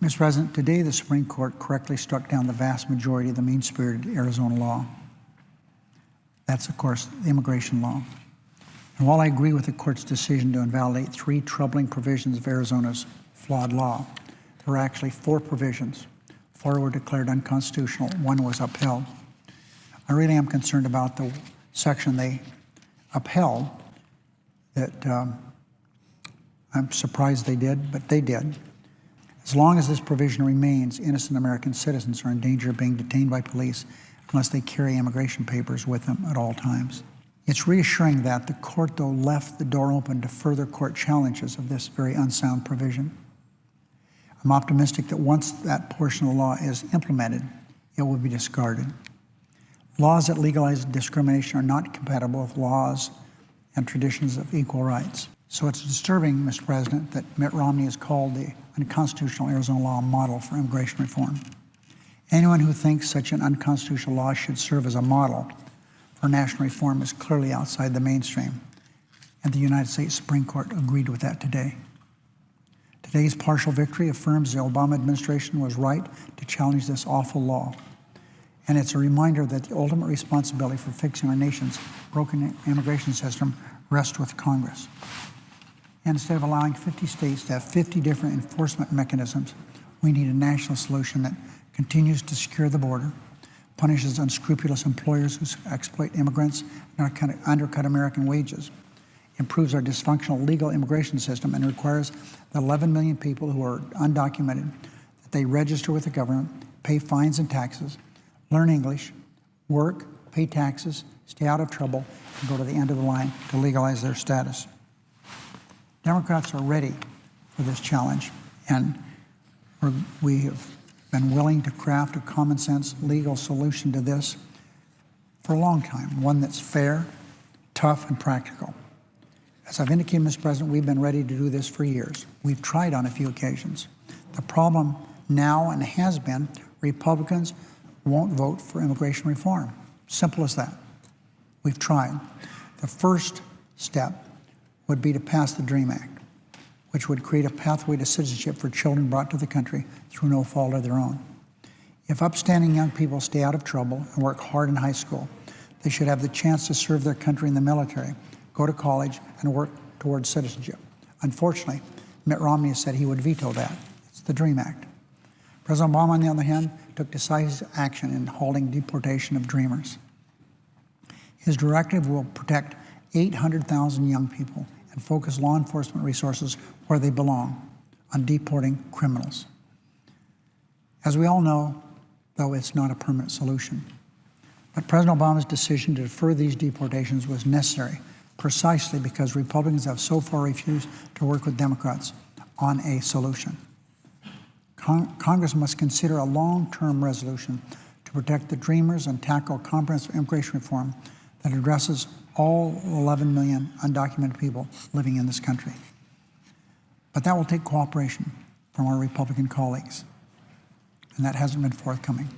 Mr. President, today the Supreme Court correctly struck down the vast majority of the mean-spirited Arizona law. That's, of course, the immigration law. And while I agree with the court's decision to invalidate 3 troubling provisions of Arizona's flawed law, there were actually 4 provisions. 4 were declared unconstitutional, 1 was upheld. I really am concerned about the section they upheld that I'm surprised they did, but they did. As long as this provision remains, innocent American citizens are in danger of being detained by police unless they carry immigration papers with them at all times. It's reassuring that the court, though, left the door open to further court challenges of this very unsound provision. I'm optimistic that once that portion of the law is implemented, it will be discarded. Laws that legalize discrimination are not compatible with laws and traditions of equal rights. So it's disturbing, Mr. President, that Mitt Romney has called the unconstitutional Arizona law a model for immigration reform. Anyone who thinks such an unconstitutional law should serve as a model for national reform is clearly outside the mainstream, and the United States Supreme Court agreed with that today. Today's partial victory affirms the Obama administration was right to challenge this awful law, and it's a reminder that the ultimate responsibility for fixing our nation's broken immigration system rests with Congress. And instead of allowing 50 states to have 50 different enforcement mechanisms, we need a national solution that continues to secure the border, punishes unscrupulous employers who exploit immigrants and undercut American wages, improves our dysfunctional legal immigration system, and requires the 11 million people who are undocumented that they register with the government, pay fines and taxes, learn English, work, pay taxes, stay out of trouble, and go to the end of the line to legalize their status. Democrats are ready for this challenge, and we have been willing to craft a common-sense legal solution to this for a long time, one that's fair, tough, and practical. As I've indicated, Mr. President, we've been ready to do this for years. We've tried on a few occasions. The problem now and has been Republicans won't vote for immigration reform. Simple as that. We've tried. The first step would be to pass the DREAM Act, which would create a pathway to citizenship for children brought to the country through no fault of their own. If upstanding young people stay out of trouble and work hard in high school, they should have the chance to serve their country in the military, go to college, and work towards citizenship. Unfortunately, Mitt Romney has said he would veto that. It's the DREAM Act. President Obama, on the other hand, took decisive action in halting deportation of dreamers. His directive will protect 800,000 young people and focus law enforcement resources where they belong, on deporting criminals. As we all know, though, it's not a permanent solution. But President Obama's decision to defer these deportations was necessary precisely because Republicans have so far refused to work with Democrats on a solution. Congress must consider a long-term resolution to protect the dreamers and tackle comprehensive immigration reform that addresses all 11 million undocumented people living in this country. But that will take cooperation from our Republican colleagues, and that hasn't been forthcoming.